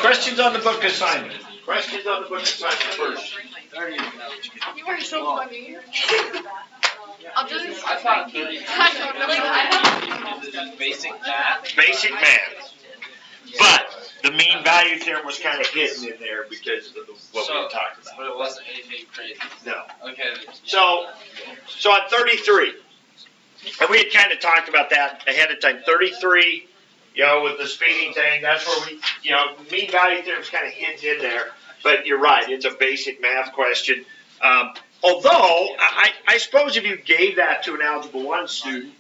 Questions on the book assignment. Questions on the book assignment first. You are so funny. I'll just. I thought 30. I don't know. Basic math. Basic math. But the mean value theorem was kind of hidden in there because of what we talked about. But it wasn't anything crazy. No. Okay. So on 33, and we had kind of talked about that ahead of time. 33, with the speeding thing, that's where we, mean value theorem is kind of hidden in there. But you're right, it's a basic math question. Although, I suppose if you gave that to an Algebra 1 student,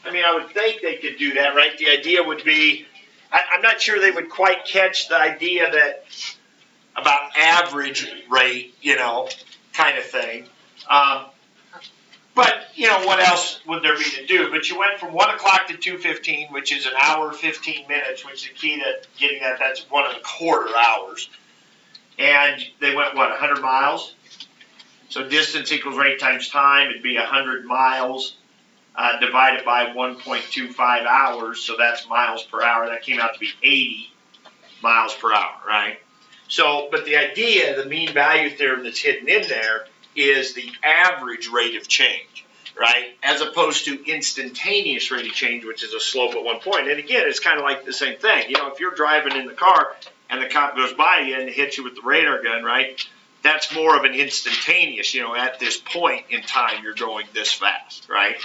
I would think they could do that, right? The idea would be, I'm not sure they would quite catch the idea that about average rate, kind of thing. But, what else would there be to do? But you went from 1 o'clock to 2:15, which is an hour, 15 minutes, which is the key to getting that. That's 1.25 hours. And they went, 100 miles? So distance equals rate times time. It'd be 100 miles divided by 1.25 hours. So that's miles per hour. That came out to be 80 miles per hour, right? So, but the idea, the mean value theorem that's hidden in there is the average rate of change, right? As opposed to instantaneous rate of change, which is a slope at one point. And again, it's kind of like the same thing. If you're driving in the car and the cop goes by you and hits you with the radar gun, right? That's more of an instantaneous, at this point in time, you're going this fast, right?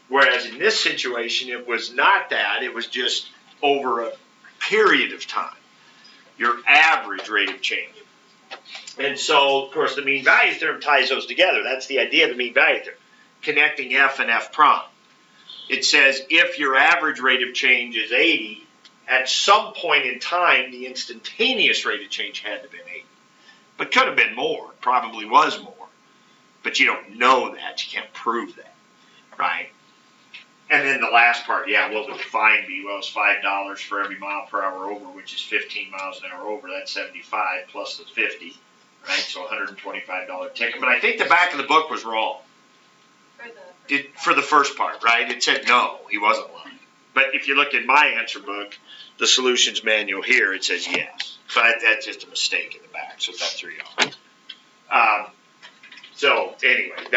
Whereas in this situation, it was not that. It was just over a period of time, your average rate of change. And so, of course, the mean value theorem ties those together. That's the idea of the mean value theorem, connecting F and F prime. It says if your average rate of change is 80, at some point in time, the instantaneous rate of change had to have been 80. But could have been more, probably was more. But you don't know that, you can't prove that, right? And then the last part, what would the fine be? Well, it's $5 for every mile per hour over, which is 15 miles an hour over. That's 75 plus the 50, right? So $125 ticket. But I think the back of the book was wrong. For the first part, right? It said no, he wasn't lying. But if you look at my answer book, the solutions manual here, it says yes. So that's just a mistake in the back. So that threw you off. So anyway,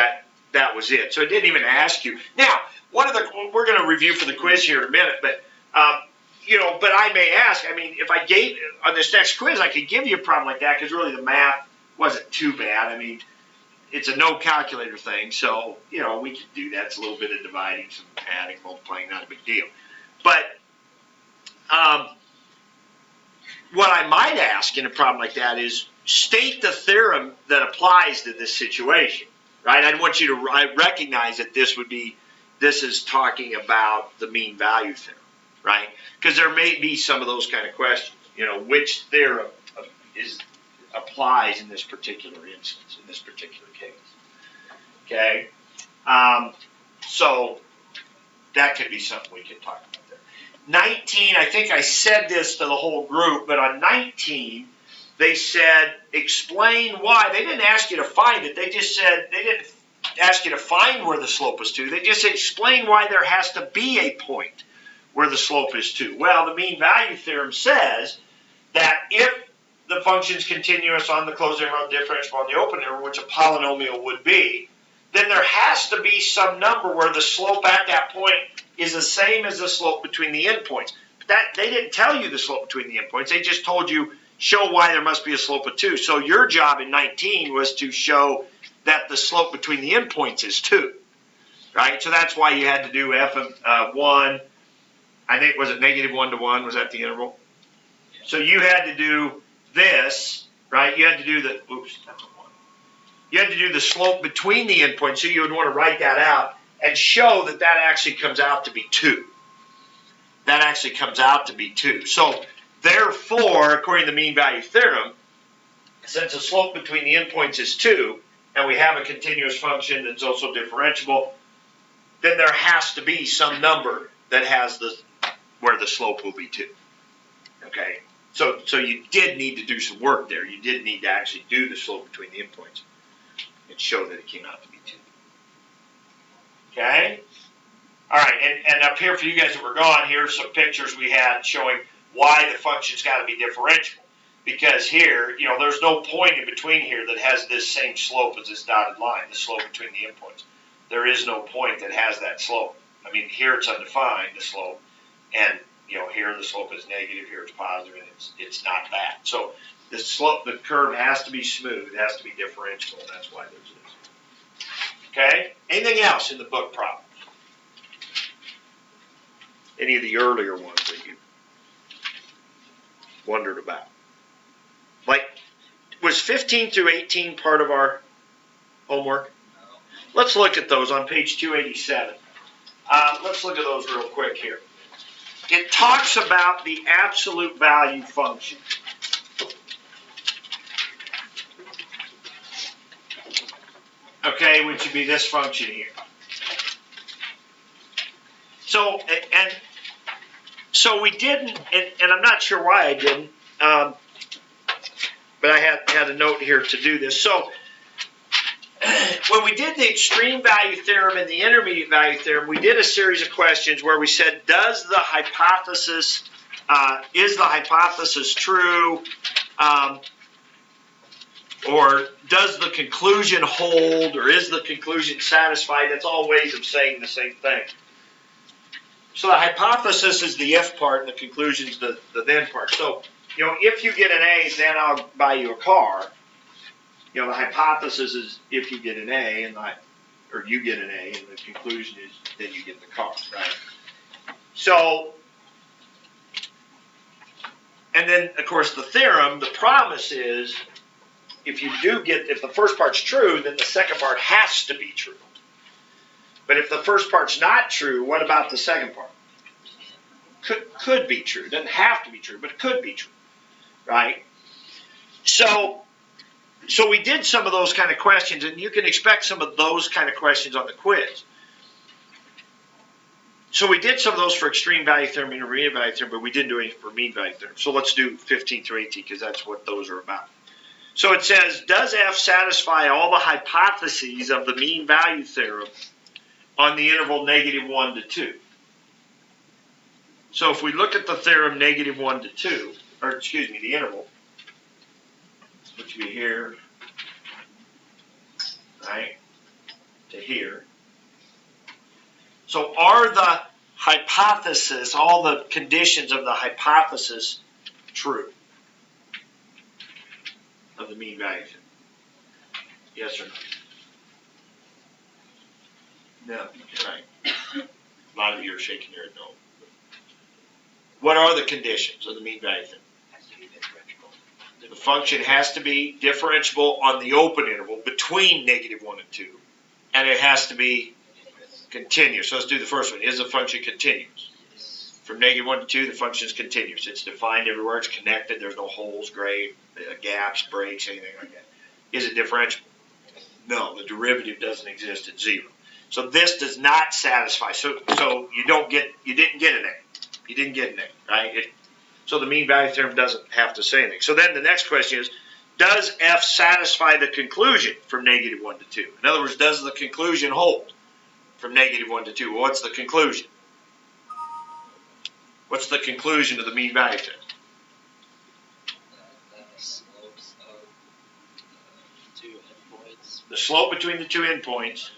that was it. So it didn't even ask you. Now, we're going to review for the quiz here in a minute, but but I may ask. If I gave on this next quiz, I could give you a problem like that because really the math wasn't too bad. It's a no calculator thing, so we could do that. It's a little bit of dividing, some adding, multiplying, not a big deal. But what I might ask in a problem like that is state the theorem that applies to this situation, right? I'd want you to recognize that this is talking about the mean value theorem, right? Because there may be some of those kind of questions. Which theorem applies in this particular instance, in this particular case. Okay? So that could be something we could talk about there. 19, I think I said this to the whole group, but on 19, they said, explain why. They didn't ask you to find it. They just said, they didn't ask you to find where the slope is 2. They just said, explain why there has to be a point where the slope is 2. Well, the mean value theorem says that if the function is continuous on the closed interval, differentiable on the open interval, which a polynomial would be, then there has to be some number where the slope at that point is the same as the slope between the endpoints. But they didn't tell you the slope between the endpoints. They just told you, show why there must be a slope of 2. So your job in 19 was to show that the slope between the endpoints is 2. Right? So that's why you had to do f of 1. I think, was it -1 to 1? Was that the interval? So you had to do this, right? You had to do the, you had to do the slope between the endpoints. So you would want to write that out and show that that actually comes out to be 2. That actually comes out to be 2. So therefore, according to the mean value theorem, since the slope between the endpoints is 2, and we have a continuous function that's also differentiable, then there has to be some number that has where the slope will be 2. Okay? So you did need to do some work there. You did need to actually do the slope between the endpoints and show that it came out to be 2. Okay? All right, and up here for you guys that were gone, here's some pictures we had showing why the function's got to be differentiable. Because here, there's no point in between here that has this same slope as this dotted line, the slope between the endpoints. There is no point that has that slope. I mean, here it's undefined, the slope, and here the slope is negative, here it's positive, and it's not that. So the slope, the curve has to be smooth, it has to be differentiable, and that's why there's this. Okay? Anything else in the book problems? Any of the earlier ones that you wondered about? Like, was 15 through 18 part of our homework? No. Let's look at those on page 287. Let's look at those real quick here. It talks about the absolute value function. Okay, which would be this function here. So, so we didn't, and I'm not sure why I didn't, but I had a note here to do this. So when we did the extreme value theorem and the intermediate value theorem, we did a series of questions where we said, is the hypothesis true, or does the conclusion hold, or is the conclusion satisfied? That's all ways of saying the same thing. So the hypothesis is the if part, and the conclusion is the then part. So, if you get an A, then I'll buy you a car. The hypothesis is if you get an A, or you get an A, and the conclusion is then you get the car, right? So, and then, of course, the theorem, the promise is, if the first part's true, then the second part has to be true. But if the first part's not true, what about the second part? Could be true. It doesn't have to be true, but it could be true, right? So we did some of those kind of questions, and you can expect some of those kind of questions on the quiz. So we did some of those for extreme value theorem and intermediate value theorem, but we didn't do any for mean value theorem. So let's do 15 through 18, because that's what those are about. So it says, does F satisfy all the hypotheses of the mean value theorem on the interval -1 to 2? So if we look at the theorem -1 to 2, or excuse me, the interval, which would be here, right, to here. So are the hypothesis, all the conditions of the hypothesis true? Of the mean value theorem? Yes or no? No, right. A lot of you are shaking your head no. What are the conditions of the mean value theorem? The function has to be differentiable on the open interval between -1 and 2, and it has to be continuous. So let's do the first one. Is the function continuous? From -1 to 2, the function is continuous. It's defined everywhere. It's connected. There's no holes, gaps, breaks, anything like that. Is it differentiable? No, the derivative doesn't exist at 0. So this does not satisfy. So you didn't get an A. You didn't get an A, right? So the mean value theorem doesn't have to say anything. So then the next question is, does F satisfy the conclusion from -1 to 2? In other words, does the conclusion hold from -1 to 2? Well, what's the conclusion? What's the conclusion of the mean value theorem? The slope between the two endpoints.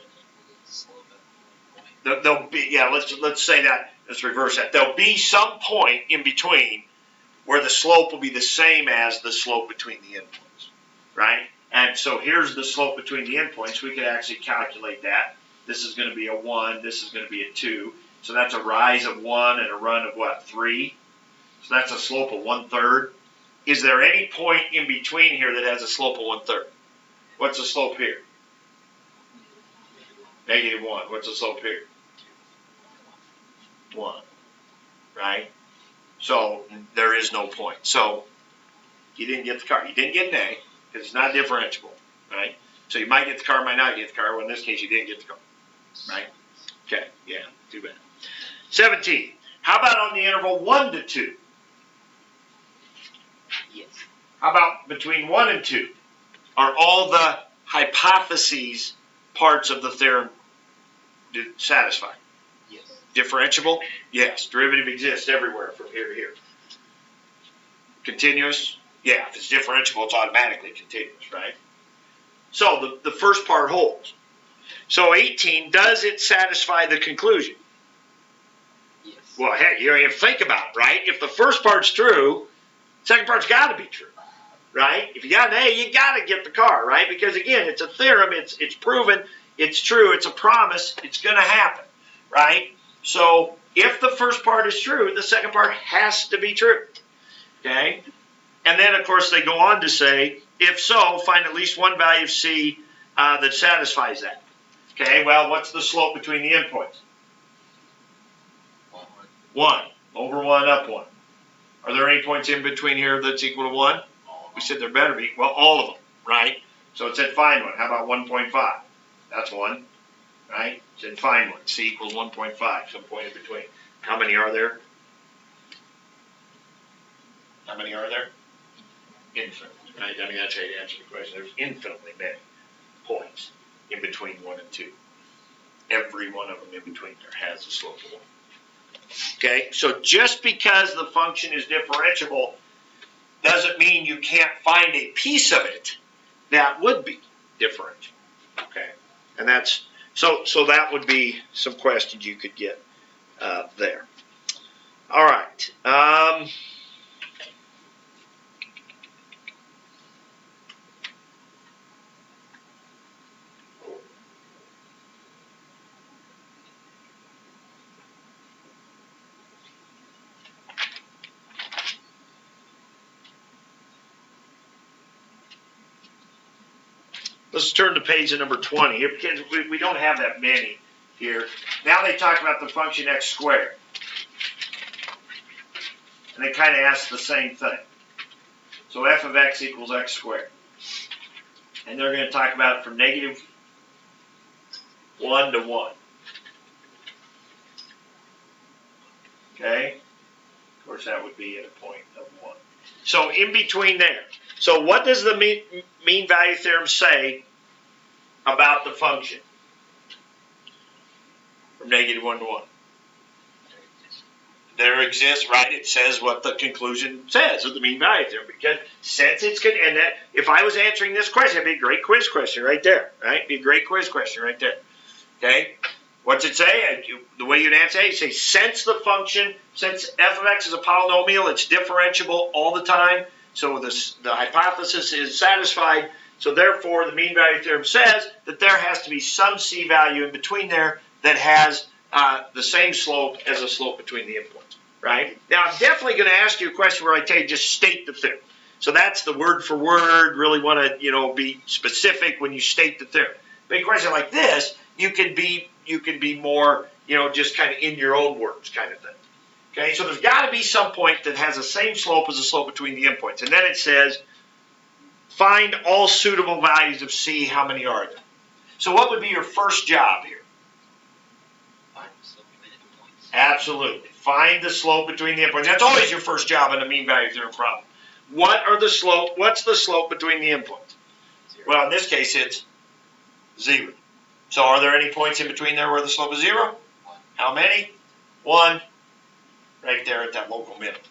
There'll be, yeah, let's say that. Let's reverse that. There'll be some point in between where the slope will be the same as the slope between the endpoints, right? And so here's the slope between the endpoints. We could actually calculate that. This is going to be a 1. This is going to be a 2. So that's a rise of 1 and a run of what, 3? So that's a slope of 1/3. Is there any point in between here that has a slope of 1/3? What's the slope here? -1. What's the slope here? 1. Right? So there is no point. So you didn't get the car. You didn't get an A because it's not differentiable. Right? So you might get the car, might not get the car. Well, in this case, you didn't get the car. Right? Okay. Yeah. Too bad. 17. How about on the interval 1 to 2? Yes. How about between 1 and 2? Are all the hypotheses parts of the theorem satisfied? Yes. Differentiable? Yes. Derivative exists everywhere from here to here. Continuous? Yeah, if it's differentiable, it's automatically continuous, right? So the first part holds. So 18, does it satisfy the conclusion? Yes. Well, heck, you don't even think about it, right? If the first part's true, second part's got to be true, right? If you got an A, you got to get the car, right? Because again, it's a theorem, it's proven, it's true, it's a promise, it's going to happen, right? So if the first part is true, the second part has to be true, okay? And then, of course, they go on to say, if so, find at least one value of C that satisfies that. Okay, well, what's the slope between the endpoints? 1. Over 1, up 1. Are there any points in between here that's equal to 1? We said there better be. Well, all of them, right? So it said find one. How about 1.5? That's 1, right? It said find one. C equals 1.5, some point in between. How many are there? How many are there? Infinite, right? I mean, that's how you answer the question. There's infinitely many points in between 1 and 2. Every one of them in between there has a slope of 1. Okay, so just because the function is differentiable doesn't mean you can't find a piece of it that would be differentiable. Okay, and that's so that would be some questions you could get there. All right. Let's turn to page number 20 here because we don't have that many here. Now they talk about the function x squared. And they kind of ask the same thing. So f of x equals x squared. And they're going to talk about it from negative 1 to 1. Okay? Of course, that would be at a point of 1. So in between there. So what does the mean value theorem say about the function? From negative 1 to 1. There exists, right? It says what the conclusion says of the mean value theorem. Because since it's good, and that if I was answering this question, it'd be a great quiz question right there, right? It'd be a great quiz question right there. Okay? What's it say? The way you'd answer it, you say, since the function, since f of x is a polynomial, it's differentiable all the time. So the hypothesis is satisfied. So therefore, the mean value theorem says that there has to be some c value in between there that has the same slope as the slope between the endpoints, right? Now, I'm definitely going to ask you a question where I tell you just state the theorem. So that's the word for word. Really want to, be specific when you state the theorem. But a question like this, you can be more, just kind of in your own words, kind of thing. Okay, so there's got to be some point that has the same slope as the slope between the endpoints. And then it says, find all suitable values of C. How many are there? So what would be your first job here? Find the slope between the points. Absolutely. Find the slope between the endpoints. That's always your first job in a mean value theorem problem. What's the slope between the endpoints? 0. Well, in this case, it's 0. So are there any points in between there where the slope is 0? 1. How many? 1. Right there at that local minimum,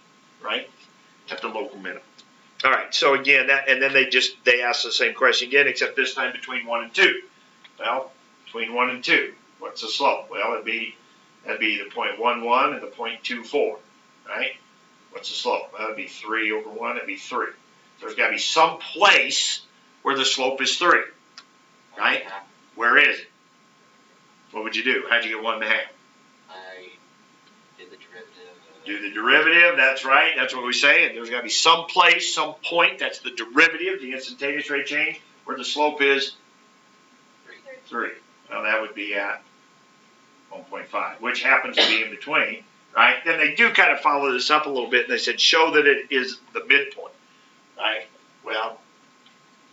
right? At the local minimum. All right, so again, and then they ask the same question again, except this time between 1 and 2. Well, between 1 and 2, what's the slope? Well, that'd be the 0.11 and the 0.24, right? What's the slope? Well, that'd be 3 over 1, that'd be 3. There's got to be some place where the slope is 3, right? Where is it? What would you do? How'd you get 1.5? I did the derivative. Do the derivative, that's right, that's what we say, and there's got to be some place, some point, that's the derivative, the instantaneous rate change, where the slope is 3. Well, that would be at 1.5, which happens to be in between, right? Then they do kind of follow this up a little bit, and they said, show that it is the midpoint, right? Well,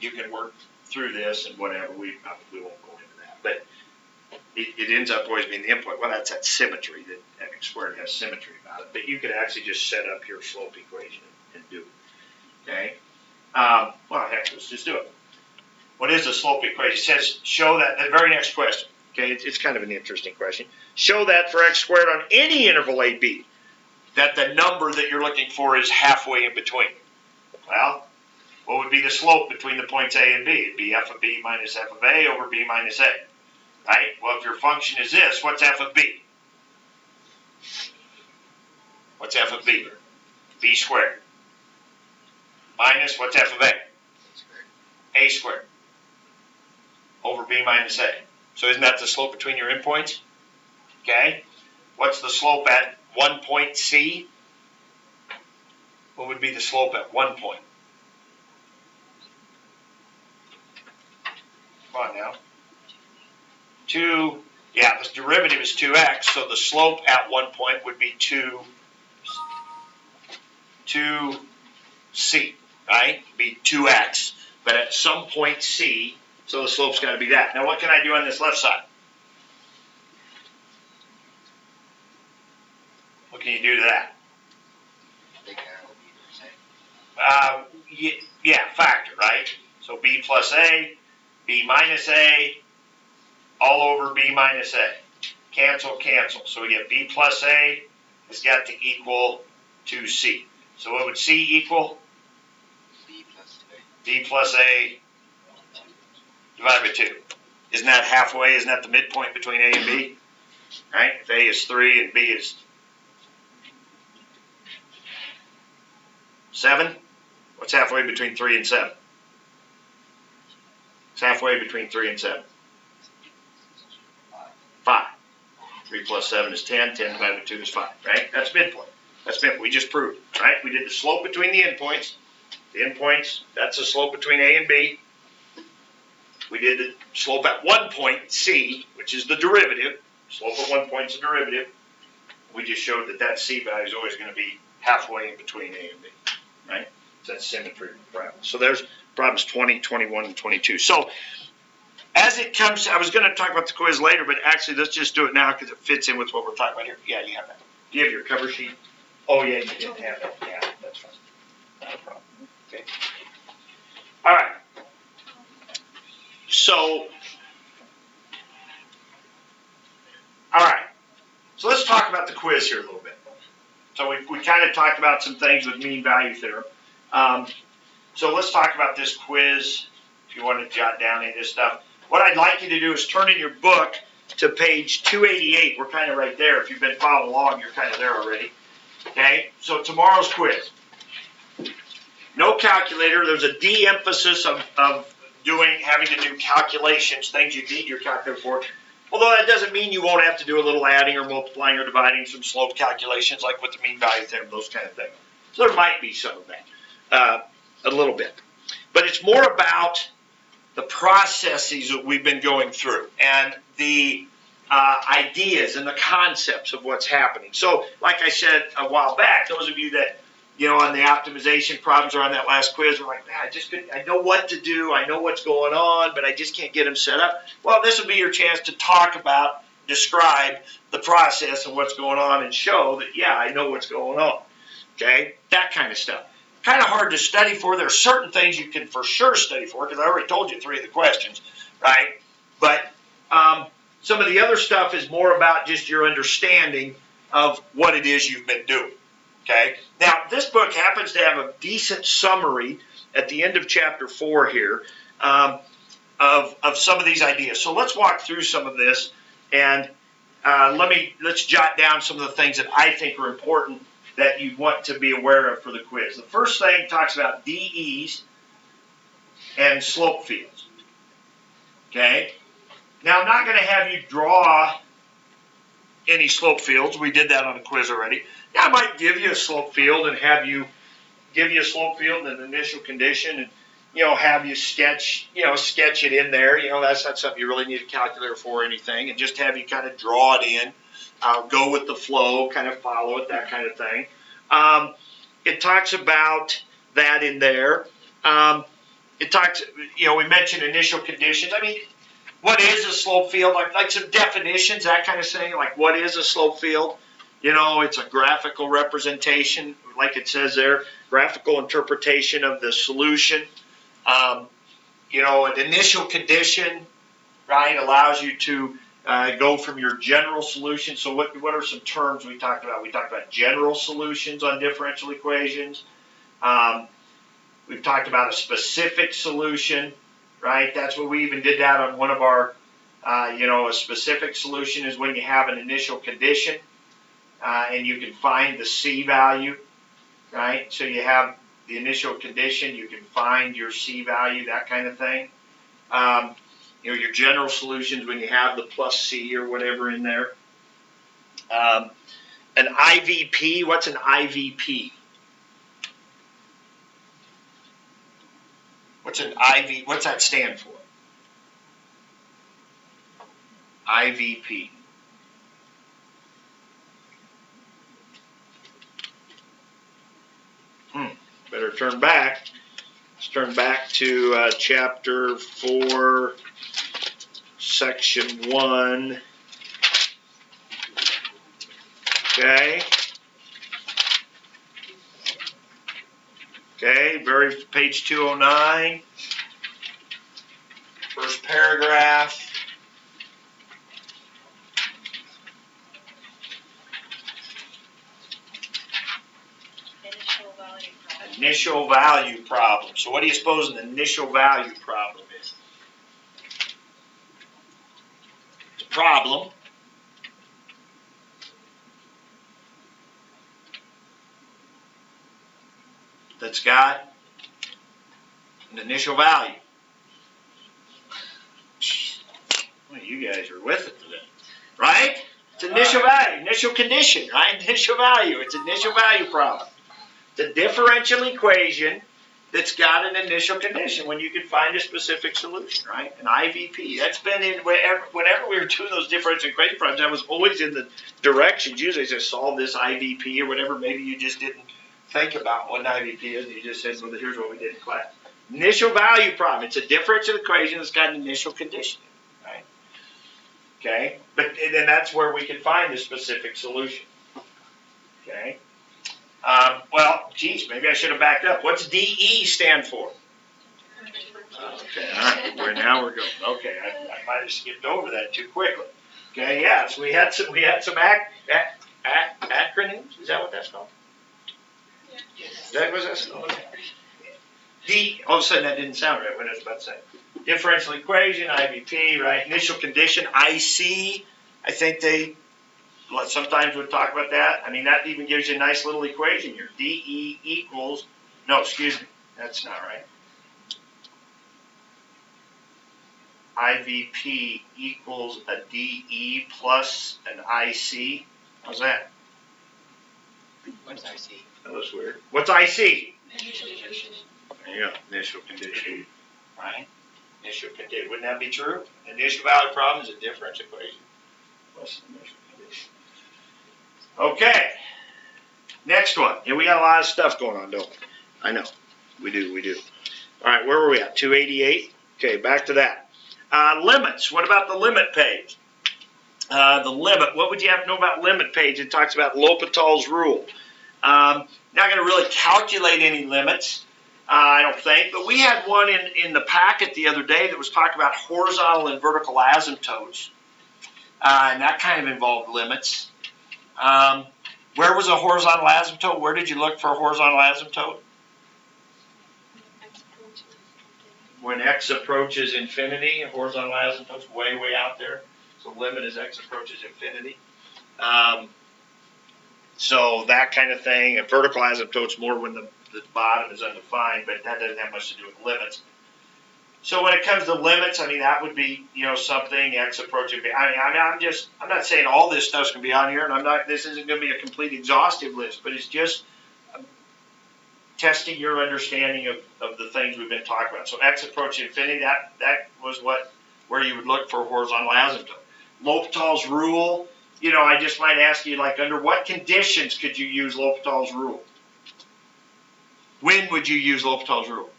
you can work through this and whatever, we won't go into that, but it ends up always being the endpoint. Well, that's that symmetry, that x squared has symmetry about it. But you could actually just set up your slope equation and do it. Okay? Well, heck, let's just do it. What is the slope equation? It says, show that, the very next question. Okay, it's kind of an interesting question. Show that for x squared on any interval AB, that the number that you're looking for is halfway in between. Well, what would be the slope between the points A and B? It'd be f of B minus f of A over B minus A. Right? Well, if your function is this, what's f of B? What's f of B? B squared. Minus, what's f of A? A squared. Over B minus A. So isn't that the slope between your endpoints? Okay. What's the slope at one point C? What would be the slope at one point? Come on now. 2, yeah, the derivative is 2x, so the slope at one point would be 2c, right? Be 2x, but at some point C, so the slope's got to be that. Now what can I do on this left side? What can you do to that? Yeah, factor, right? So B plus A, B minus A, all over B minus A. Cancel, cancel. So we get B plus A has got to equal 2C. So what would C equal? B plus A divided by 2. Isn't that halfway? Isn't that the midpoint between A and B? Right? If A is 3 and B is 7, what's halfway between 3 and 7? It's halfway between 3 and 7. 5. 3 plus 7 is 10. 10 divided by 2 is 5, right? That's midpoint. That's midpoint. We just proved it, right? We did the slope between the endpoints. The endpoints, that's the slope between A and B. We did the slope at one point, C, which is the derivative. Slope at one point is the derivative. We just showed that that C value is always going to be halfway in between A and B, right? So that's symmetry problem. So there's problems 20, 21, and 22. So as it comes, I was going to talk about the quiz later, but actually let's just do it now because it fits in with what we're talking about here. Yeah, you have that. Do you have your cover sheet? Oh, yeah, you didn't have that. Yeah, that's fine. Not a problem. Okay. All right. So, all right. So let's talk about the quiz here a little bit. So we kind of talked about some things with mean value theorem. So let's talk about this quiz if you want to jot down any of this stuff. What I'd like you to do is turn in your book to page 288. We're kind of right there. If you've been following along, you're kind of there already. Okay, so tomorrow's quiz. No calculator. There's a de-emphasis of having to do calculations, things you need your calculator for. Although that doesn't mean you won't have to do a little adding or multiplying or dividing, some slope calculations like with the mean value theorem, those kind of things. So there might be some of that, a little bit. But it's more about the processes that we've been going through and the ideas and the concepts of what's happening. So, like I said a while back, those of you that, on the optimization problems or on that last quiz, are like, man, I know what to do, I know what's going on, but I just can't get them set up. Well, this will be your chance to talk about, describe the process and what's going on and show that, yeah, I know what's going on. Okay? That kind of stuff. Kind of hard to study for. There are certain things you can for sure study for, because I already told you 3 of the questions, right? But some of the other stuff is more about just your understanding of what it is you've been doing. Okay. Now, this book happens to have a decent summary at the end of chapter 4 here of some of these ideas. So let's walk through some of this, and let's jot down some of the things that I think are important that you want to be aware of for the quiz. The first thing talks about DEs and slope fields. Okay. Now, I'm not going to have you draw any slope fields. We did that on the quiz already. Now, I might give you a slope field and have you give you a slope field and an initial condition and, have you sketch it in there. That's not something you really need a calculator for or anything, and just have you kind of draw it in, go with the flow, kind of follow it, that kind of thing. It talks about that in there. It talks, we mentioned initial conditions. I mean, what is a slope field? Like some definitions, that kind of thing. Like, what is a slope field? It's a graphical representation, like it says there, graphical interpretation of the solution. An initial condition, right, allows you to go from your general solution. So what are some terms we talked about? We talked about general solutions on differential equations. We've talked about a specific solution, right? That's what we even did that on one of our, a specific solution is when you have an initial condition and you can find the C value, right? So you have the initial condition, you can find your C value, that kind of thing. Your general solutions when you have the plus C or whatever in there. An IVP, what's an IVP? What's that stand for? IVP. Better turn back. Let's turn back to chapter 4, section 1. Okay. Okay, page 209. First paragraph. Initial value problem. So what do you suppose an initial value problem is? It's a problem that's got an initial value. Well, you guys are with it today, right? It's initial value, initial condition, right? Initial value. It's initial value problem. It's a differential equation that's got an initial condition when you can find a specific solution, right? An IVP. That's been in whenever we were doing those differential equation problems, that was always in the directions. Usually just solve this IVP or whatever. Maybe you just didn't think about what an IVP is. And you just said, well, here's what we did in class. Initial value problem. It's a differential equation that's got an initial condition, right? Okay? But then that's where we can find the specific solution. Okay? Well, geez, maybe I should have backed up. What's DE stand for? Okay, all right. Now we're going. Okay, I might have skipped over that too quickly. Okay, yeah. So we had some acronyms. Is that what that's called? Yes. That was that. Okay. D. All of a sudden, that didn't sound right when I was about to say. Differential equation, IVP, right? Initial condition, IC. I think they sometimes would talk about that. I mean, that even gives you a nice little equation here. DE equals, no, excuse me, that's not right. IVP equals a DE plus an IC. How's that? What's IC? That looks weird. What's IC? Initial condition. There you go, initial condition. Right? Initial condition. Wouldn't that be true? Initial value problem is a differential equation plus initial condition. Okay, next one. Yeah, we got a lot of stuff going on, don't we? I know. We do. All right, where were we at? 288? Okay, back to that. Limits. What about the limit page? The limit. What would you have to know about limit page? It talks about L'Hopital's rule. Not going to really calculate any limits, I don't think, but we had one in the packet the other day that was talking about horizontal and vertical asymptotes, and that kind of involved limits. Where was a horizontal asymptote? Where did you look for a horizontal asymptote? When x approaches infinity, a horizontal asymptote's way, way out there. So limit as x approaches infinity. So that kind of thing. A vertical asymptote's more when the bottom is undefined, but that doesn't have much to do with limits. So when it comes to limits, I mean, that would be, something x approaching. I'm not saying all this stuff's going to be on here, and this isn't going to be a complete exhaustive list, but it's just testing your understanding of the things we've been talking about. So x approaching infinity, that was where you would look for a horizontal asymptote. L'Hopital's rule, I just might ask you, like, under what conditions could you use L'Hopital's rule? When would you use L'Hopital's rule?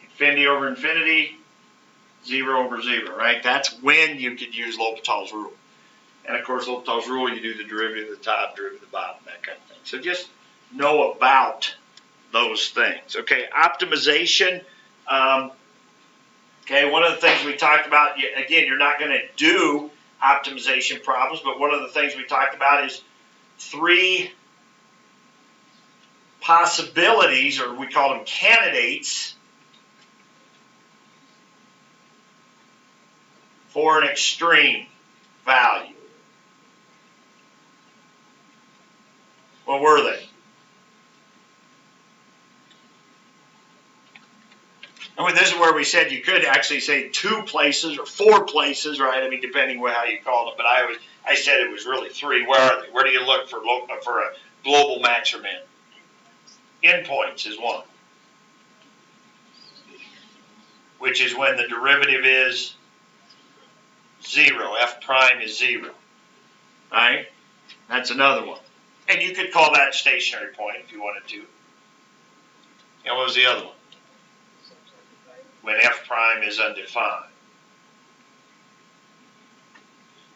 Infinity over infinity, 0 over 0, right? That's when you could use L'Hopital's rule. And of course, L'Hopital's rule, you do the derivative of the top, derivative of the bottom, that kind of thing. So just know about those things. Okay, optimization. Okay, one of the things we talked about, again, you're not going to do optimization problems, but one of the things we talked about is 3 possibilities, or we call them candidates, for an extreme value. What were they? I mean, this is where we said you could actually say 2 places or 4 places, right? I mean, depending on how you called it. But I said it was really 3. Where are they? Where do you look for a global max or min? Endpoints is 1, which is when the derivative is 0. F prime is 0. Right? That's another one. And you could call that stationary point if you wanted to. And what was the other one? When f prime is undefined.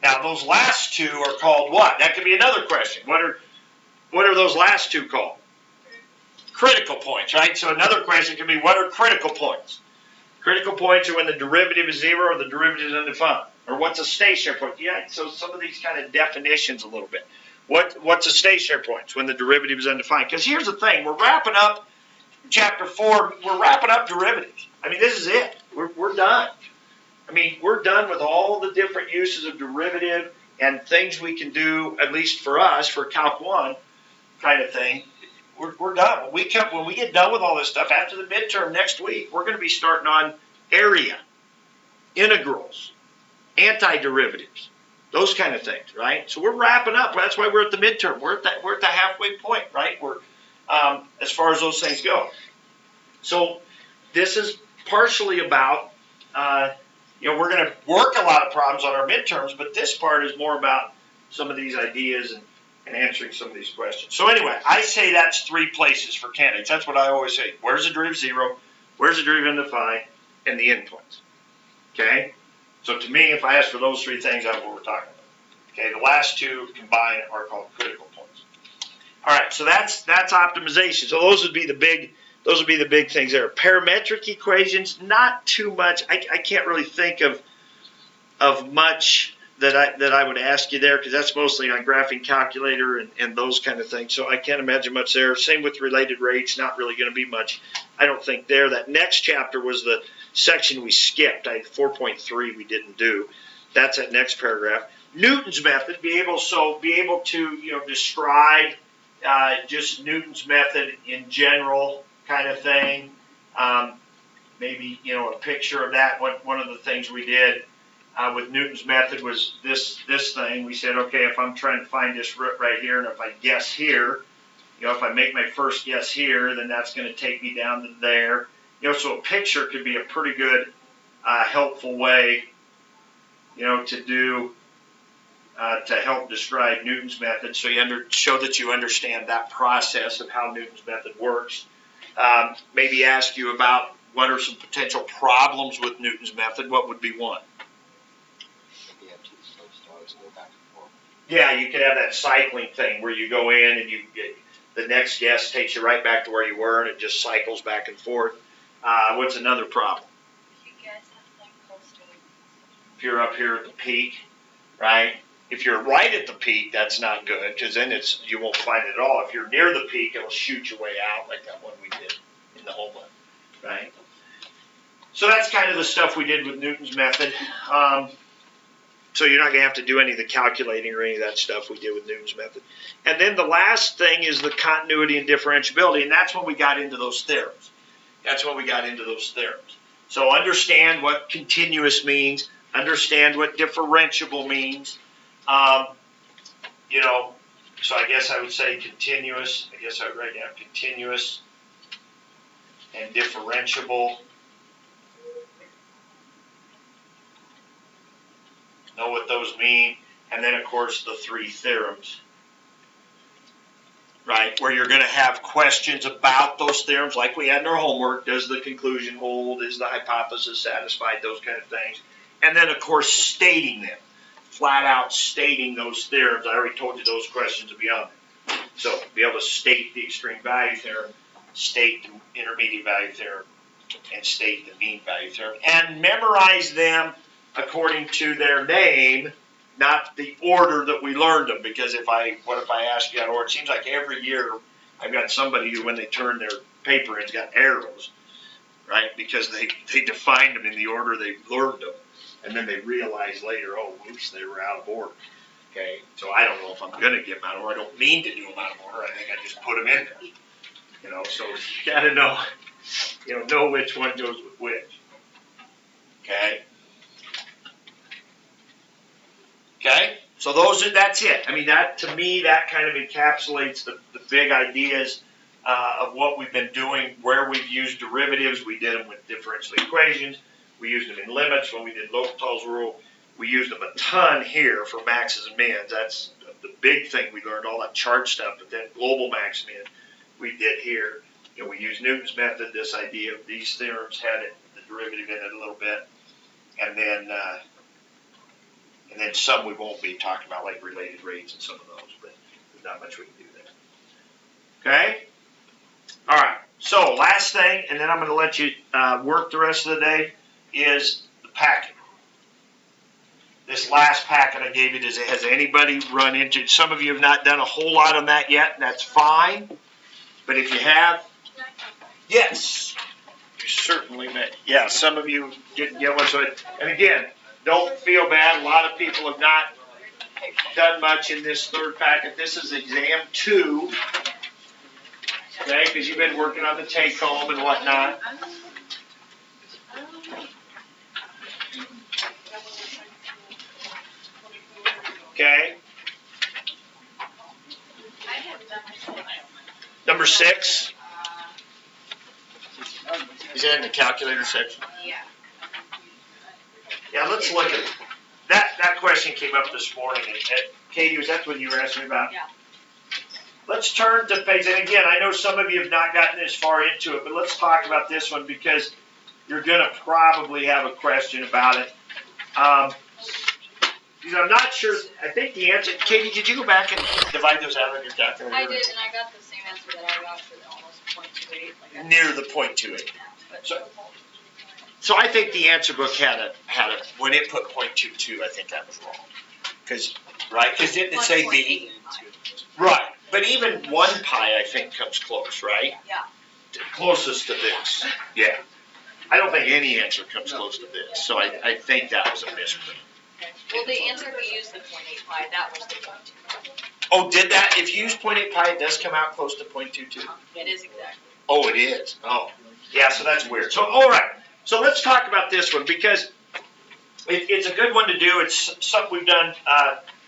Now those last 2 are called what? That could be another question. What are those last 2 called? Critical points, right? So another question could be, what are critical points? Critical points are when the derivative is 0 or the derivative is undefined. Or what's a stationary point? Yeah, so some of these kind of definitions a little bit. What's a stationary point? It's when the derivative is undefined. Because here's the thing, we're wrapping up chapter 4, we're wrapping up derivatives. I mean, this is it. We're done. I mean, we're done with all the different uses of derivative and things we can do, at least for us, for Calc 1 kind of thing. We're done. When we get done with all this stuff, after the midterm next week, we're going to be starting on area, integrals, antiderivatives, those kind of things, right? So we're wrapping up. That's why we're at the midterm. We're at the halfway point, right? We're as far as those things go. So this is partially about, we're going to work a lot of problems on our midterms, but this part is more about some of these ideas and answering some of these questions. So anyway, I say that's 3 places for candidates. That's what I always say. Where's the derivative 0? Where's the derivative undefined? And the endpoints. Okay? So to me, if I ask for those 3 things, that's what we're talking about. Okay, the last 2 combined are called critical points. All right, so that's optimization. So those would be the big things there. Parametric equations, not too much. I can't really think of much that I would ask you there, because that's mostly on graphing calculator and those kind of things. So I can't imagine much there. Same with related rates, not really going to be much, I don't think, there. That next chapter was the section we skipped. 4.3 we didn't do. That's that next paragraph. Newton's method, be able to describe just Newton's method in general kind of thing. Maybe a picture of that. One of the things we did with Newton's method was this thing. We said, okay, if I'm trying to find this root right here, and if I guess here, if I make my first guess here, then that's going to take me down to there. So a picture could be a pretty good helpful way to do to help describe Newton's method, so show that you understand that process of how Newton's method works. Maybe ask you about what are some potential problems with Newton's method. What would be one? Yeah, you could have that cycling thing where you go in and the next guess takes you right back to where you were, and it just cycles back and forth. What's another problem? If you're up here at the peak, right? If you're right at the peak, that's not good, because then you won't find it at all. If you're near the peak, it'll shoot your way out, like that one we did in the homeland, right? So that's kind of the stuff we did with Newton's method. So you're not going to have to do any of the calculating or any of that stuff we did with Newton's method. And then the last thing is the continuity and differentiability, and that's when we got into those theorems. So understand what continuous means, understand what differentiable means. So I guess I would say continuous. I guess I would write down continuous and differentiable. Know what those mean. And then, of course, the 3 theorems, right? Where you're going to have questions about those theorems like we had in our homework. Does the conclusion hold? Is the hypothesis satisfied? Those kind of things. And then, of course, stating them. Flat out stating those theorems. I already told you those questions will be on there. So be able to state the extreme value theorem, state the intermediate value theorem, and state the mean value theorem. And memorize them according to their name, not the order that we learned them. Because what if I ask you that order? It seems like every year I've got somebody who, when they turn their paper, it's got arrows, right? Because they defined them in the order they learned them. And then they realize later, oh, whoops, they were out of order. Okay, so I don't know if I'm going to get them out of order. I don't mean to do them out of order. I think I just put them in there. You know, so you got to know which one goes with which. Okay. Okay, so that's it. I mean, that to me, that kind of encapsulates the big ideas of what we've been doing, where we've used derivatives. We did them with differential equations. We used them in limits when we did L'Hopital's rule. We used them a ton here for maxes and mins. That's the big thing we learned, all that chart stuff. But then global max min we did here. You know, we used Newton's method. This idea of these theorems had the derivative in it a little bit, and then some we won't be talking about, like related rates and some of those. But there's not much we can do there. Okay. All right. So last thing, and then I'm going to let you work the rest of the day, is the packet. This last packet I gave you, has anybody run into, some of you have not done a whole lot on that yet, and that's fine. But if you have, yes, you certainly may. Yeah, some of you didn't get one. So, and again, don't feel bad. A lot of people have not done much in this third packet. This is exam 2, okay, because you've been working on the take-home and whatnot. Okay. Number 6. Is that in the calculator section? Yeah. Yeah, let's look at it. That question came up this morning. And Katie, was that what you were asking about? Yeah. Let's turn to page, and again, I know some of you have not gotten as far into it, but let's talk about this one because you're going to probably have a question about it. Because I'm not sure, I think the answer, Katie, did you go back and divide those out on your calculator? I did, and I got the same answer that I got for the almost 0.28. Like Near the 0.28. So I think the answer book had a when it put 0.22, I think that was wrong. Because didn't it say V? Right. But even 1 pi, I think, comes close, right? Yeah. Closest to this. Yeah. I don't think any answer comes close to this. So I think that was a misprint. Well, the answer we used the 0.8 pi, that was the 0.2. Oh, did that? If you use 0.8 pi, it does come out close to 0.22? It is exactly. Oh, it is? Oh. Yeah, so that's weird. So, all right. So let's talk about this one because it's a good one to do. It's something we've done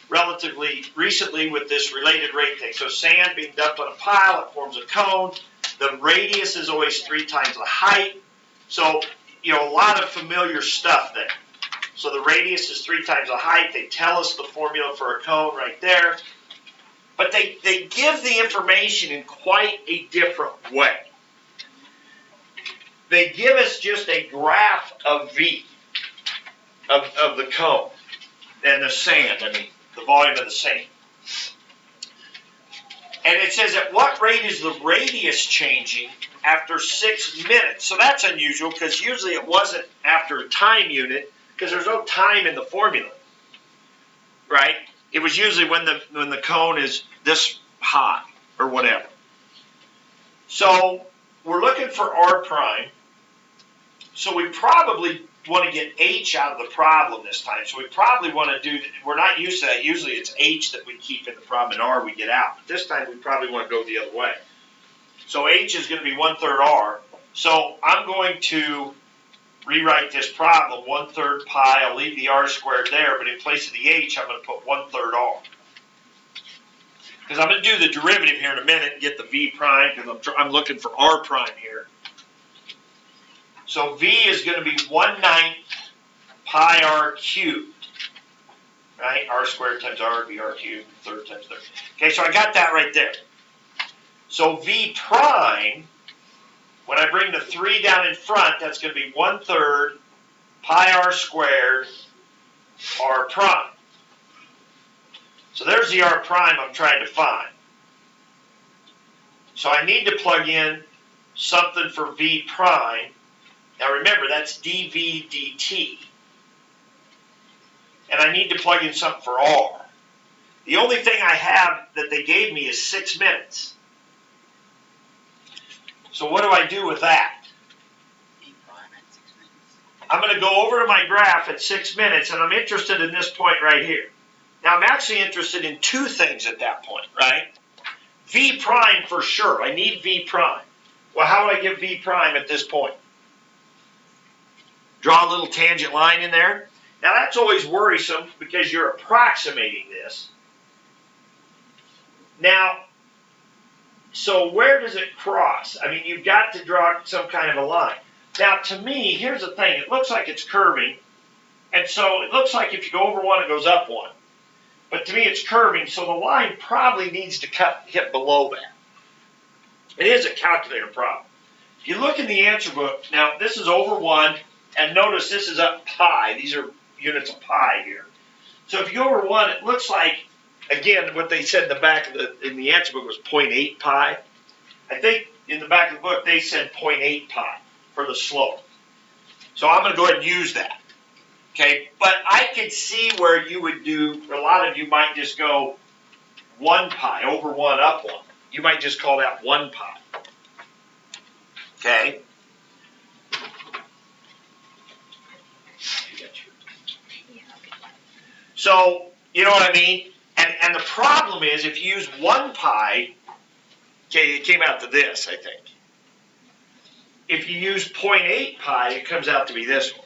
relatively recently with this related rate thing. So sand being dumped on a pile, it forms a cone. The radius is always 3 times the height. So, a lot of familiar stuff there. So the radius is 3 times the height. They tell us the formula for a cone right there. But they give the information in quite a different way. They give us just a graph of V, of the cone, and the sand, the volume of the sand. And it says at what rate is the radius changing after 6 minutes? So that's unusual because usually it wasn't after a time unit because there's no time in the formula, right? It was usually when the cone is this high or whatever. So we're looking for R prime. So we probably want to get H out of the problem this time. So we probably want to do, we're not used to that. Usually it's H that we keep in the problem and R we get out. But this time we probably want to go the other way. So H is going to be 1/3 R. So I'm going to rewrite this problem 1/3 pi. I'll leave the R squared there, but in place of the H, I'm going to put 1/3 R. Because I'm going to do the derivative here in a minute and get the V prime because I'm looking for R prime here. So V is going to be 1/9 pi R cubed, right? R squared times R would be R cubed, 1/3 times 1/3. Okay, so I got that right there. So V prime, when I bring the 3 down in front, that's going to be 1/3 pi R squared R prime. So there's the R prime I'm trying to find. So I need to plug in something for V prime. Now remember, that's dV dt. And I need to plug in something for R. The only thing I have that they gave me is 6 minutes. So what do I do with that? I'm going to go over to my graph at 6 minutes, and I'm interested in this point right here. Now, I'm actually interested in two things at that point, right? V prime for sure. I need V prime. Well, how would I get V prime at this point? Draw a little tangent line in there. Now, that's always worrisome because you're approximating this. Now, so where does it cross? I mean, you've got to draw some kind of a line. Now, to me, here's the thing. It looks like it's curving. And so it looks like if you go over one, it goes up one. But to me, it's curving, so the line probably needs to hit below that. It is a calculator problem. If you look in the answer book, now this is over 1, and notice this is up pi. These are units of pi here. So if you go over 1, it looks like, again, what they said in the back of in the answer book was 0.8 pi. I think in the back of the book they said 0.8 pi for the slope. So I'm going to go ahead and use that. Okay, but I could see where you would do, a lot of you might just go 1 pi, over 1, up 1. You might just call that 1 pi. Okay? So, you know what I mean? And the problem is, if you use 1 pi, okay, it came out to this, I think. If you use 0.8 pi, it comes out to be this one.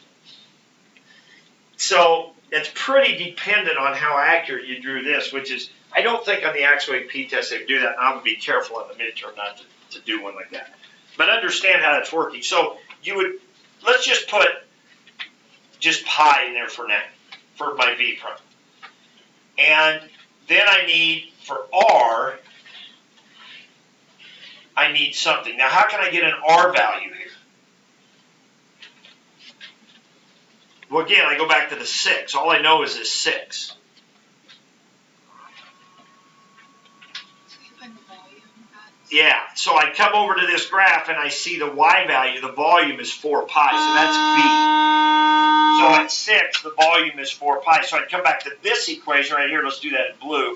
So it's pretty dependent on how accurate you drew this, which is, I don't think on the Axway p-test they do that, and I would be careful on the midterm not to do one like that. But understand how that's working. So you would, let's just put just pi in there for now, for my V prime. And then I need, for R, I need something. Now how can I get an R value here? Well, again, I go back to the 6. All I know is this 6. Yeah, so I come over to this graph and I see the Y value. The volume is 4 pi, so that's V. So at 6, the volume is 4 pi. So I'd come back to this equation right here. Let's do that in blue.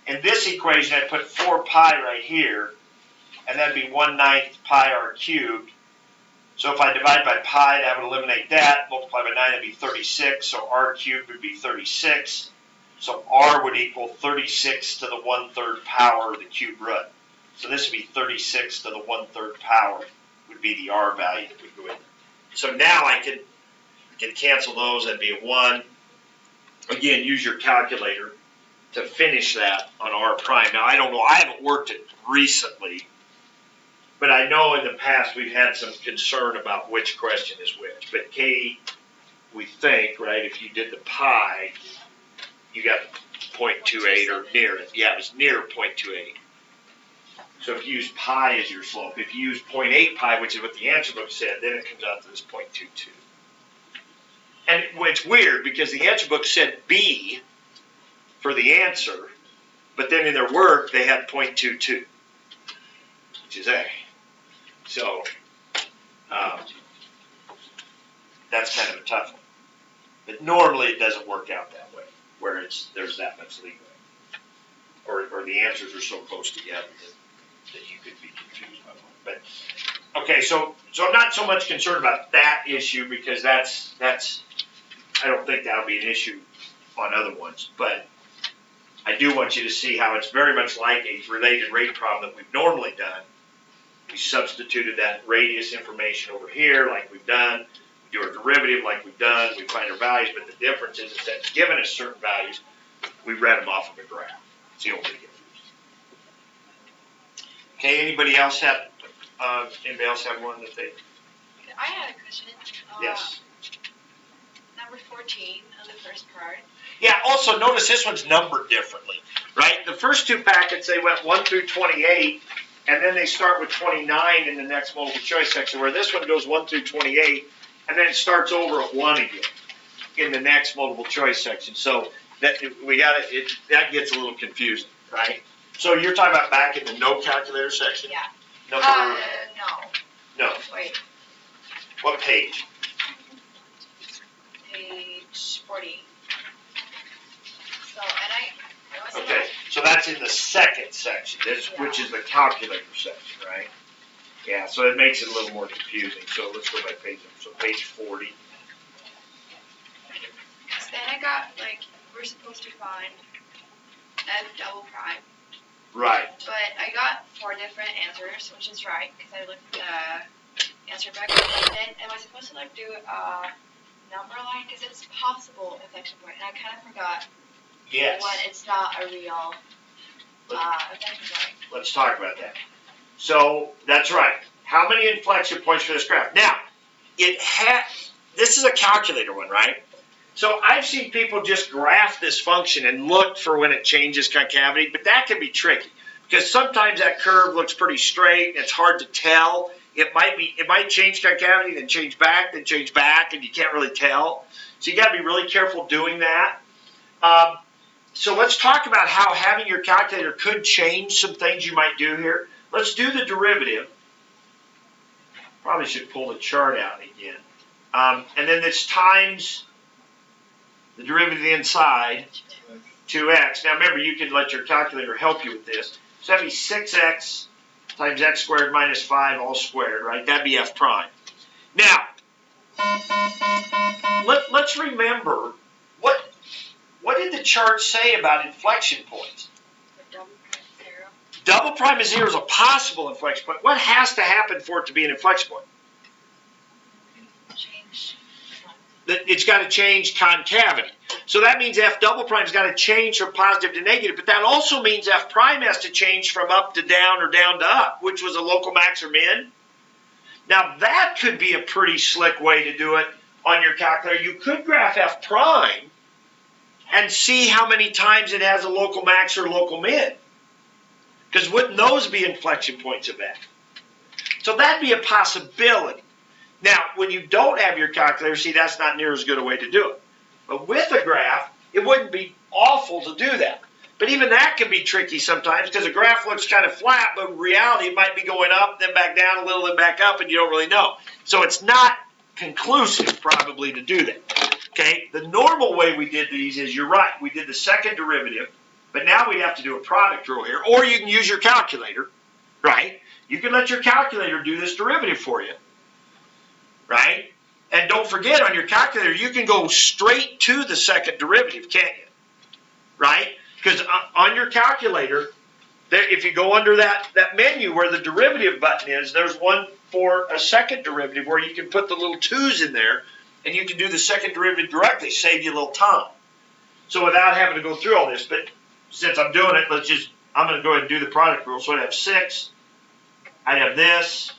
In this equation, I'd put 4 pi right here, and that'd be 1/9 pi r cubed. So if I divide by pi, that would eliminate that. Multiply by 9, that'd be 36. So r cubed would be 36. So r would equal 36 to the 1/3 power of the cube root. So this would be 36 to the 1/3 power would be the r value that would go in. So now I can cancel those. That'd be a 1. Again, use your calculator to finish that on r prime. Now I don't know. I haven't worked it recently. But I know in the past we've had some concern about which question is which. But Katie, we think, right, if you did the pi, you got 0.28 or near it. Yeah, it was near 0.28. So if you use pi as your slope, if you use 0.8 pi, which is what the answer book said, then it comes out to this 0.22. And it's weird because the answer book said B for the answer, but then in their work they had 0.22, which is A. So that's kind of a tough one. But normally it doesn't work out that way, where there's that much leeway. Or the answers are so close together that you could be confused by one. But okay, so I'm not so much concerned about that issue because that's I don't think that'll be an issue on other ones. But I do want you to see how it's very much like a related rate problem that we've normally done. We substituted that radius information over here like we've done. We do our derivative like we've done. We find our values, but the difference is that given us certain values, we read them off of a graph. It's the only difference. Okay, anybody else have one that they? I had a question. Yes. Number 14 on the first part. Yeah, also notice this one's numbered differently, right? The first two packets, they went 1 through 28, and then they start with 29 in the next multiple choice section, where this one goes 1 through 28, and then it starts over at 1 again in the next multiple choice section. So that that gets a little confusing, right? So you're talking about back in the no calculator section? Yeah. No. No. No. Wait. What page? Page 40. So, and Okay, so that's in the second section, which is the calculator section, right? Yeah, so it makes it a little more confusing. So let's go by page. So page 40. So then I got, like, we're supposed to find f double prime. Right. But I got 4 different answers, which is right, because I looked answer back. And then am I supposed to, like, do a number line? Because it's possible inflection point. And I kind of forgot Yes. when it's not a real inflection point. Let's talk about that. So that's right. How many inflection points for this graph? Now, this is a calculator one, right? So I've seen people just graph this function and look for when it changes concavity, but that can be tricky because sometimes that curve looks pretty straight and it's hard to tell. It might change concavity, then change back, and you can't really tell. So you got to be really careful doing that. So let's talk about how having your calculator could change some things you might do here. Let's do the derivative. Probably should pull the chart out again. And then this times the derivative of the inside, 2x. Now remember, you can let your calculator help you with this. So that'd be 6x times x squared minus 5 all squared, right? That'd be f prime. Now, let's remember, what did the chart say about inflection points? Double prime 0. Double prime of 0 is a possible inflection point. What has to happen for it to be an inflection point? Change. It's got to change concavity. So that means f double prime's got to change from positive to negative, but that also means f prime has to change from up to down or down to up, which was a local max or min. Now that could be a pretty slick way to do it on your calculator. You could graph f prime and see how many times it has a local max or local min. Because wouldn't those be inflection points of f? So that'd be a possibility. Now, when you don't have your calculator, see, that's not near as good a way to do it. But with a graph, it wouldn't be awful to do that. But even that can be tricky sometimes because a graph looks kind of flat, but in reality it might be going up, then back down a little, then back up, and you don't really know. So it's not conclusive probably to do that. Okay, the normal way we did these is, you're right, we did the second derivative, but now we'd have to do a product rule here, or you can use your calculator, right? You can let your calculator do this derivative for you, right? And don't forget, on your calculator, you can go straight to the second derivative, can't you? Right? Because on your calculator, there, if you go under that menu where the derivative button is, there's one for a second derivative where you can put the little 2's in there, and you can do the second derivative directly, save you a little time. So without having to go through all this, but since I'm doing it, I'm going to go ahead and do the product rule. So I'd have 6, I'd have this,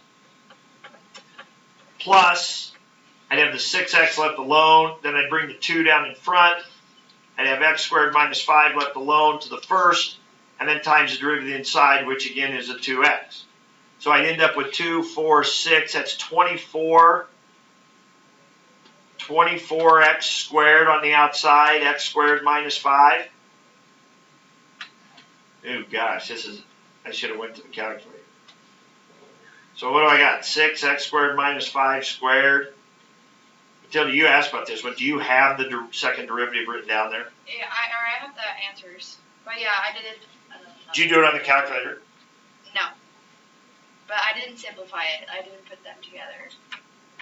plus, I'd have the 6x left alone, then I'd bring the 2 down in front, I'd have x squared minus 5 left alone to the first, and then times the derivative of the inside, which again is a 2x. So I'd end up with 2, 4, 6, that's 24. 24x squared on the outside, x squared minus 5. Oh gosh, I should have went to the calculator. So what do I got? 6x squared minus 5 squared. Matilda, you asked about this one. Do you have the second derivative written down there? Yeah, I have the answers. But yeah, I did it. Did you do it on the calculator? No. But I didn't simplify it. I didn't put them together.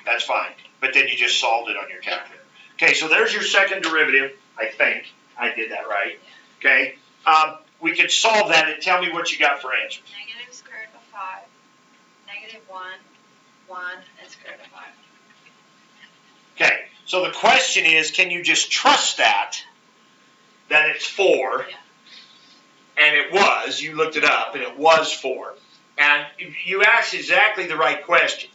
That's fine. But then you just solved it on your calculator. Okay, so there's your second derivative. I think I did that right. Okay. We could solve that and tell me what you got for answers. Negative square root of 5. Negative 1. 1. And square root of 5. Okay, so the question is, can you just trust that it's 4? Yeah. And it was, you looked it up, and it was 4. And you asked exactly the right question.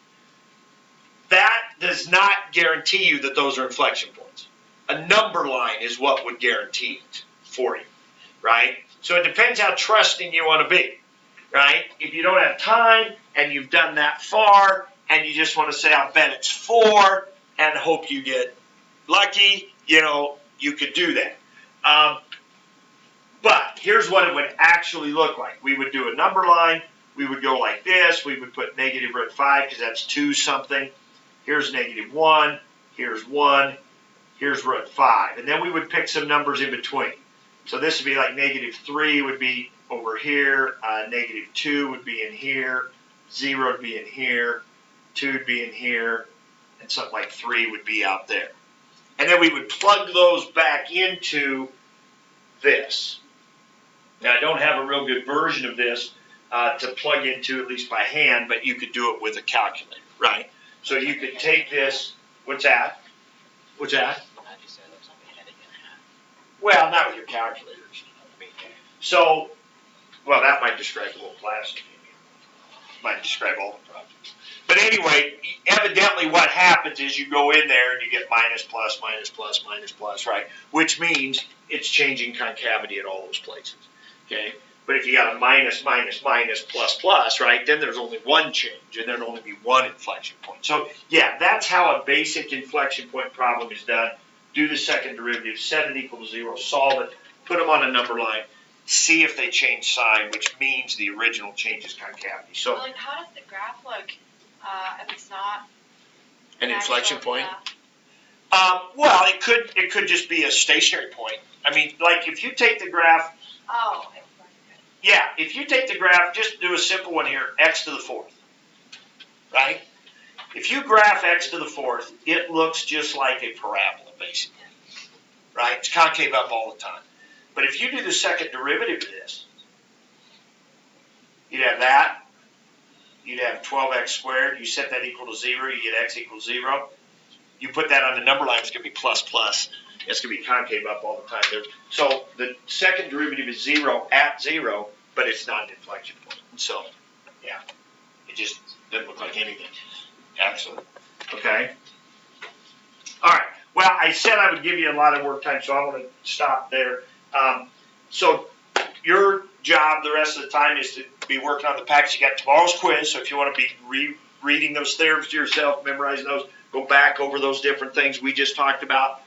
That does not guarantee you that those are inflection points. A number line is what would guarantee it for you, right? So it depends how trusting you want to be, right? If you don't have time, and you've done that far, and you just want to say, I'll bet it's 4, and hope you get lucky, you could do that. But here's what it would actually look like. We would do a number line. We would go like this. We would put negative root 5 because that's 2 something. Here's negative 1. Here's 1. Here's root 5. And then we would pick some numbers in between. So this would be like negative 3 would be over here. Negative 2 would be in here. 0 would be in here, 2 would be in here, and something like 3 would be out there. And then we would plug those back into this. Now, I don't have a real good version of this to plug into, at least by hand, but you could do it with a calculator, right? So you could take this, what's that? What's that? Well, not with your calculators. So, well, that might describe the whole class. Might describe all the projects. But anyway, evidently what happens is you go in there and you get minus, plus, minus, plus, minus, plus, right? Which means it's changing concavity at all those places, okay? But if you got a minus, minus, minus, plus, plus, right, then there's only one change, and there'd only be one inflection point. So, yeah, that's how a basic inflection point problem is done. Do the second derivative, set it equal to 0, solve it, put them on a number line, see if they change sign, which means the original changes concavity. So, Well, like, how does the graph look if it's not an inflection point? Yeah. Well, it could just be a stationary point. I mean, like if you take the graph, Oh, okay. yeah, if you take the graph, just do a simple one here, x to the 4th, right? If you graph x to the 4th, it looks just like a parabola, basically, right? It's concave up all the time. But if you do the second derivative of this, you'd have that. You'd have 12x squared. You set that equal to 0. You get x equals 0. You put that on the number line, it's going to be plus, plus. It's going to be concave up all the time. So the second derivative is 0 at 0, but it's not an inflection point. So, yeah, it just doesn't look like anything. Excellent. Okay. All right. Well, I said I would give you a lot of work time, so I want to stop there. So your job the rest of the time is to be working on the package. You got tomorrow's quiz, so if you want to be reading those theorems to yourself, memorizing those, go back over those different things we just talked about.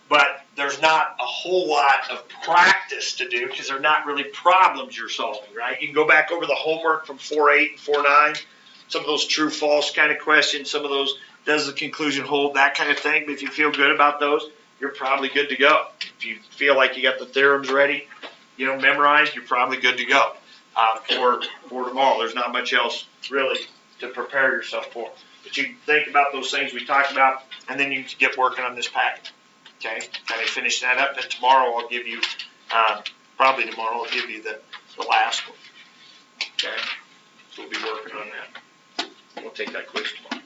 But there's not a whole lot of practice to do because they're not really problems you're solving, right? You can go back over the homework from 4.8 and 4.9, some of those true-false kind of questions, some of those does the conclusion hold, that kind of thing. But if you feel good about those, you're probably good to go. If you feel like you got the theorems ready, memorized, you're probably good to go for tomorrow. There's not much else really to prepare yourself for. But you think about those things we talked about, and then you can get working on this package. Okay, kind of finish that up. Then tomorrow I'll give you, probably tomorrow I'll give you the last one. Okay, so we'll be working on that. We'll take that quiz tomorrow.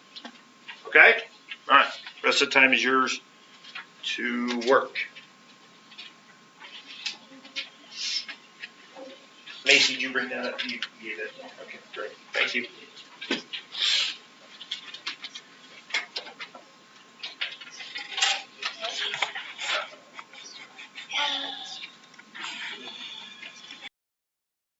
Okay, all right. Rest of the time is yours to work. Macy, did you bring that up? You did. Okay, great. Thank you.